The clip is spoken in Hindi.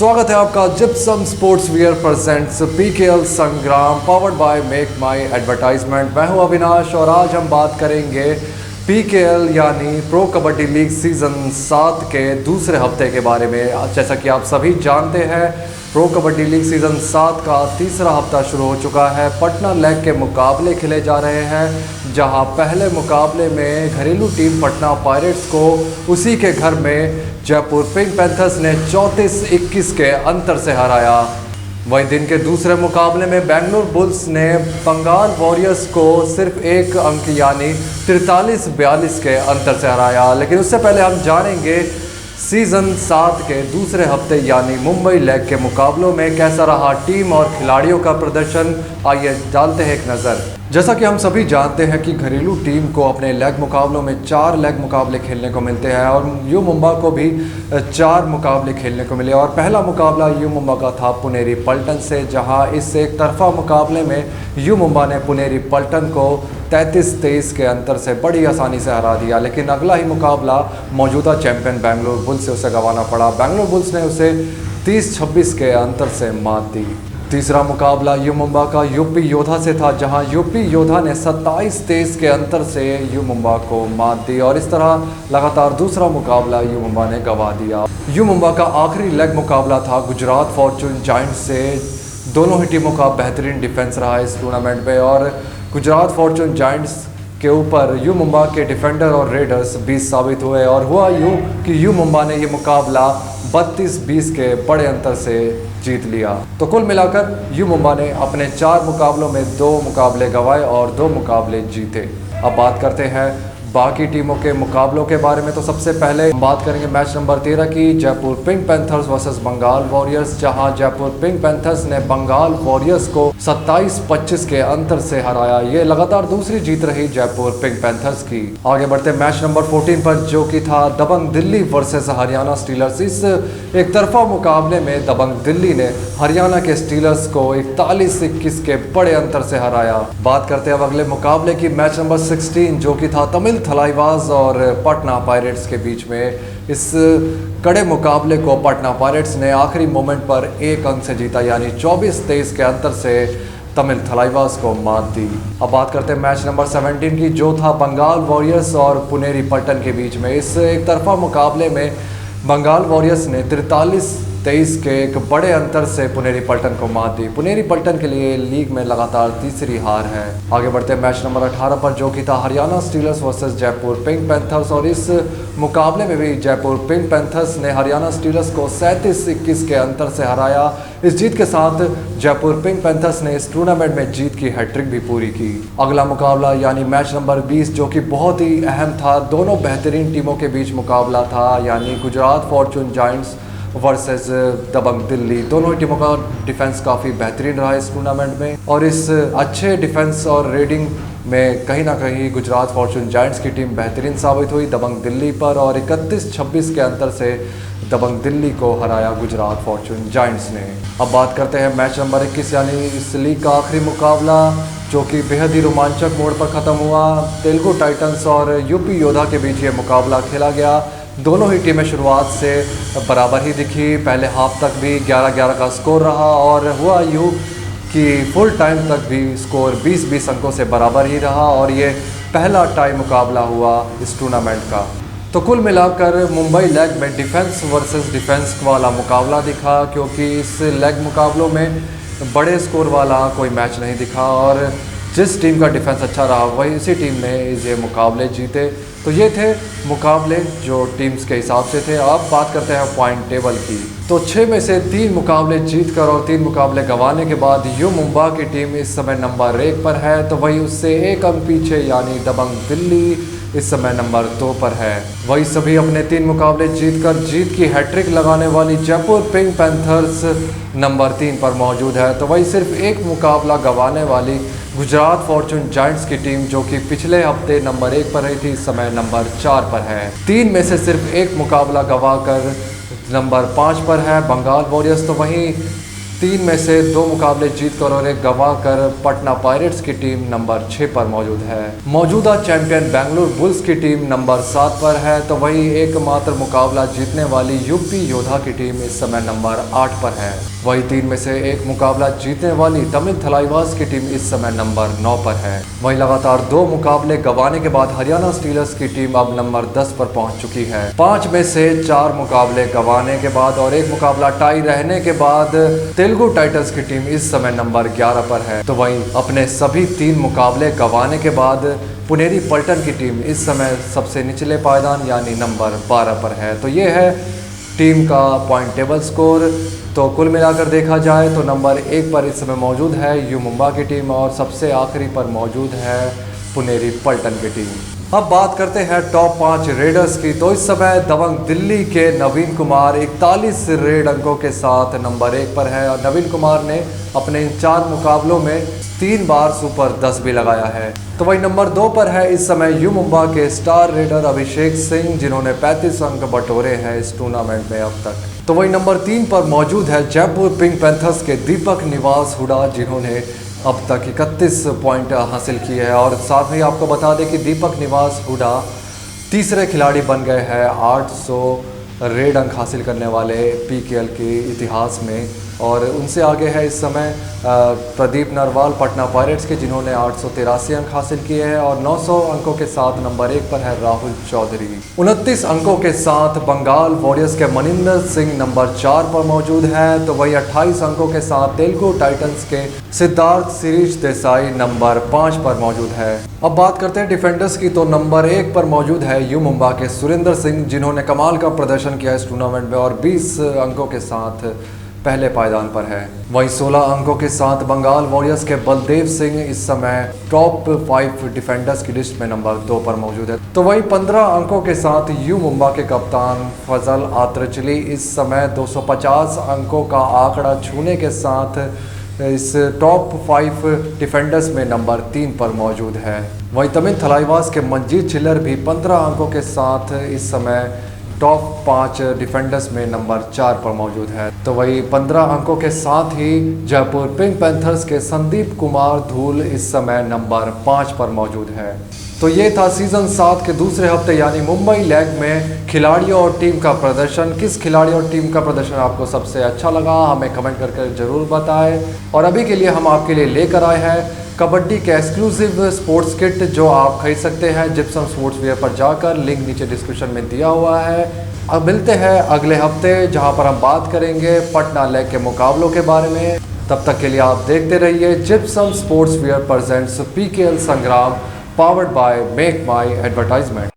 स्वागत है आपका Gypsum Sports Wear presents PKL Sangram powered by Make My Advertisement. मैं हूं अविनाश और आज हम बात करेंगे पीकेएल यानी प्रो कबड्डी लीग सीज़न 7 के दूसरे हफ्ते के बारे में। जैसा कि आप सभी जानते हैं, प्रो कबड्डी लीग सीज़न 7 का तीसरा हफ्ता शुरू हो चुका है। पटना लेग के मुकाबले खेले जा रहे हैं, जहां पहले मुकाबले में घरेलू टीम पटना पायरेट्स को उसी के घर में जयपुर पिंक पैंथर्स ने 34-21 के अंतर से हराया। वहीं दिन के दूसरे मुकाबले में बेंगलुरु बुल्स ने बंगाल वॉरियर्स को सिर्फ एक अंक यानी 43-42 के अंतर से हराया। लेकिन उससे पहले हम जानेंगे सीज़न 7 के दूसरे हफ्ते यानी मुंबई लेग के मुकाबलों में कैसा रहा टीम और खिलाड़ियों का प्रदर्शन। आइए डालते हैं एक नज़र। जैसा कि हम सभी जानते हैं कि घरेलू टीम को अपने लेग मुकाबलों में 4 लेग मुकाबले खेलने को मिलते हैं और यू मुंबा को भी 4 मुकाबले खेलने को मिले। और पहला मुकाबला यू मुंबा का था पुनेरी पल्टन से, जहां इस एक तरफा मुकाबले में यू मुंबा ने पुनेरी पल्टन को 33-23 के अंतर से बड़ी आसानी से हरा दिया। लेकिन अगला ही मुकाबला मौजूदा चैंपियन बेंगलुरु बुल्स से उसे गंवाना पड़ा। बेंगलुरु बुल्स ने उसे 30-26 के अंतर से मात दी। तीसरा मुकाबला यू मुंबा का यूपी योधा से था, जहां यूपी योधा ने 27-23 के अंतर से यू मुंबा को मात दी और इस तरह लगातार दूसरा मुकाबला यू मुंबा ने गंवा दिया। यू मुंबा का आखिरी लेग मुकाबला था गुजरात फॉर्चून जायंट्स से। दोनों ही टीमों का बेहतरीन डिफेंस रहा इस टूर्नामेंट में और गुजरात फॉर्चून जायंट्स के ऊपर यू मुंबा के डिफेंडर और रेडर्स 20 साबित हुए और हुआ यूँ कि यू मुंबा ने ये मुकाबला 32-20 के बड़े अंतर से जीत लिया। तो कुल मिलाकर यू मुंबा ने अपने 4 मुकाबलों में 2 मुकाबले गंवाए और 2 मुकाबले जीते। अब बात करते हैं बाकी टीमों के मुकाबलों के बारे में। तो सबसे पहले हम बात करेंगे मैच नंबर 13 की, Jaipur Pink Panthers versus Bengal Warriors, जहां जयपुर पिंक पैंथर्स ने बंगाल वॉरियर्स को 27-25 के अंतर से हराया। ये लगातार दूसरी जीत रही जयपुर पिंक पैंथर्स की। आगे बढ़ते मैच नंबर 14 पर, जो कि था दबंग दिल्ली वर्सेस हरियाणा स्टीलर्स। इस एक तरफा मुकाबले में दबंग दिल्ली ने हरियाणा के स्टीलर्स को 41-21 के बड़े अंतर से हराया। बात करते हैं अब अगले मुकाबले की, मैच नंबर 16, जो कि था तमिल थलाइवास और पटना पायरेट्स के बीच में। इस कड़े मुकाबले को पटना पायरेट्स ने आखिरी मोमेंट पर 1 अंक से जीता, यानी 24-23 के अंतर से तमिल थलाइवास को मात दी। अब बात करते हैं मैच नंबर 17 की, जो था बंगाल वॉरियर्स और पुनेरी पल्टन के बीच में। इस एक तरफा मुकाबले में बंगाल वॉरियर्स ने 43-23 के एक बड़े अंतर से पुनेरी पल्टन को मात दी। पुनेरी पल्टन के लिए लीग में लगातार तीसरी हार है। आगे बढ़ते हैं मैच नंबर 18 पर, जो कि था Haryana stealers versus Jaipur Pink panthers और इस मुकाबले में भी जयपुर पिंक पैंथर्स ने हरियाणा स्टीलर्स को 37-21 के अंतर से हराया। इस जीत के साथ जयपुर पिंक पैंथर्स ने इस टूर्नामेंट में जीत की हैट्रिक भी पूरी की। अगला मुकाबला यानी मैच नंबर 20, जो कि बहुत ही अहम था, दोनों बेहतरीन टीमों के बीच मुकाबला था, यानी गुजरात फॉर्चून जायंट्स वर्सेस दबंग दिल्ली। दोनों टीमों का डिफेंस काफ़ी बेहतरीन रहा इस टूर्नामेंट में और इस अच्छे डिफेंस और रेडिंग में कहीं ना कहीं गुजरात फॉर्चून जायंट्स की टीम बेहतरीन साबित हुई दबंग दिल्ली पर और 31-26 के अंतर से दबंग दिल्ली को हराया गुजरात फॉर्चून जायंट्स ने। अब बात करते हैं मैच नंबर 21 यानी इस लीग का आखिरी मुकाबला, जो कि बेहद ही रोमांचक मोड़ पर ख़त्म हुआ। तेलुगु टाइटंस और यूपी योधा के बीच ये मुकाबला खेला गया। दोनों ही टीमें शुरुआत से बराबर ही दिखी। पहले हाफ तक भी 11-11 का स्कोर रहा और हुआ यूँ कि फुल टाइम तक भी स्कोर 20-20 अंकों से बराबर ही रहा और ये पहला टाई मुकाबला हुआ इस टूर्नामेंट का। तो कुल मिलाकर मुंबई लेग में डिफेंस वर्सेस डिफेंस वाला मुकाबला दिखा, क्योंकि इस लेग मुकाबलों में बड़े स्कोर वाला कोई मैच नहीं दिखा और जिस टीम का डिफेंस अच्छा रहा वही उसी टीम ने ये मुकाबले जीते। तो ये थे मुकाबले जो टीम्स के हिसाब से थे। अब बात करते हैं पॉइंट टेबल की। तो 6 में से 3 मुकाबले जीतकर और 3 मुकाबले गंवाने के बाद यू मुंबा की टीम इस समय नंबर 1 पर है, तो वही उससे 1 अंक पीछे यानी दबंग दिल्ली इस समय नंबर 2 पर है। वही सभी अपने 3 मुकाबले जीतकर जीत की हैट्रिक लगाने वाली जयपुर पिंक पैंथर्स नंबर 3 पर मौजूद है। तो वही सिर्फ 1 मुकाबला गंवाने वाली गुजरात फॉर्चून जायंट्स की टीम, जो कि पिछले हफ्ते नंबर 1 पर रही थी, इस समय नंबर 4 पर है। 3 में से सिर्फ 1 मुकाबला गंवाकर नंबर 5 पर है बंगाल वॉरियर्स। तो वहीं 3 में से 2 मुकाबले जीतकर और 1 गंवा कर पटना पायरेट्स की टीम नंबर 6 पर मौजूद है। मौजूदा चैंपियन बेंगलुरु बुल्स की टीम नंबर 7 पर है, तो वही एकमात्र मुकाबला जीतने वाली यूपी योद्धा की टीम इस समय नंबर 8 पर है। वही 3 में से 1 मुकाबला जीतने वाली तमिल थलाइवास की टीम इस समय नंबर 9 पर है। वही लगातार 2 मुकाबले गंवाने के बाद हरियाणा स्टीलर्स की टीम अब नंबर 10 पर पहुंच चुकी है। 5 में से 4 मुकाबले गंवाने के बाद और 1 मुकाबला टाई रहने के बाद तेलुगु टाइटंस की टीम इस समय नंबर 11 पर है। तो वहीं अपने सभी 3 मुकाबले गंवाने के बाद पुनेरी पल्टन की टीम इस समय सबसे निचले पायदान यानी नंबर 12 पर है। तो ये है टीम का पॉइंट टेबल स्कोर। तो कुल मिलाकर देखा जाए तो नंबर 1 पर इस समय मौजूद है यू मुंबा की टीम और सबसे आखिरी पर मौजूद है पुनेरी पल्टन की टीम। अब बात करते हैं टॉप 5 रेडर्स की। तो इस समय दबंग दिल्ली के नवीन कुमार 41 रेड अंकों के साथ नंबर 1 पर है और नवीन कुमार ने अपने इन 4 मुकाबलों में 3 बार सुपर 10 भी लगाया है। तो वही नंबर 2 पर है इस समय यू मुंबा के स्टार रेडर अभिषेक सिंह, जिन्होंने 35 अंक बटोरे हैं इस टूर्नामेंट में अब तक। तो वही नंबर 3 पर मौजूद है जयपुर पिंक पैंथर्स के दीपक निवास हुडा, जिन्होंने अब तक 31 पॉइंट हासिल किए हैं। और साथ ही आपको बता दें कि दीपक निवास हुडा तीसरे खिलाड़ी बन गए हैं 800 रेड अंक हासिल करने वाले पीकेएल के इतिहास में। और उनसे आगे है इस समय प्रदीप नरवाल पटना पायरेट्स के, जिन्होंने 883 अंक हासिल किए हैं और 900 अंकों के साथ नंबर 1 पर है राहुल चौधरी। 29 अंकों के साथ बंगाल वॉरियर्स के मनिंदर सिंह नंबर 4 पर मौजूद है। तो वही 28 अंकों के साथ तेलुगु टाइटंस के सिद्धार्थ शिरीष देसाई नंबर 5 पर मौजूद है। अब बात करते हैं डिफेंडर्स की। तो नंबर 1 पर मौजूद है यू मुंबा के सुरेंद्र सिंह, जिन्होंने कमाल का प्रदर्शन किया इस टूर्नामेंट में और 20 अंकों के साथ पहले पायदान पर है। वहीं 16 अंकों के साथ बंगाल वॉरियर्स के बलदेव सिंह इस समय टॉप 5 डिफेंडर्स की लिस्ट में नंबर 2 पर मौजूद है। तो वहीं 15 अंकों के साथ यू मुंबा के कप्तान फजल आतरचली इस समय 250 अंकों का आंकड़ा छूने के साथ इस टॉप 5 डिफेंडर्स में नंबर 3 पर मौजूद है। वहीं तमिल थलाइवास के मंजीत चिल्लर भी 15 अंकों के साथ इस समय टॉप 5 डिफेंडर्स में नंबर 4 पर मौजूद है। तो वही 15 अंकों के साथ ही जयपुर पिंक पैंथर्स के संदीप कुमार धूल इस समय नंबर 5 पर मौजूद है। तो ये था सीजन 7 के दूसरे हफ्ते यानी मुंबई लेग में खिलाड़ियों और टीम का प्रदर्शन। किस खिलाड़ी और टीम का प्रदर्शन आपको सबसे अच्छा लगा हमें कमेंट करके ज़रूर बताएं। और अभी के लिए हम आपके लिए लेकर आए हैं कबड्डी के एक्सक्लूसिव स्पोर्ट्स किट, जो आप खरीद सकते हैं जिप्सम स्पोर्ट्स वेयर पर जाकर, लिंक नीचे डिस्क्रिप्शन में दिया हुआ है। अब मिलते हैं अगले हफ्ते, जहां पर हम बात करेंगे पटना लेग के मुकाबलों के बारे में। तब तक के लिए आप देखते रहिए Gypsum Sports Wear presents PKL Sangram, powered by Make My advertisement.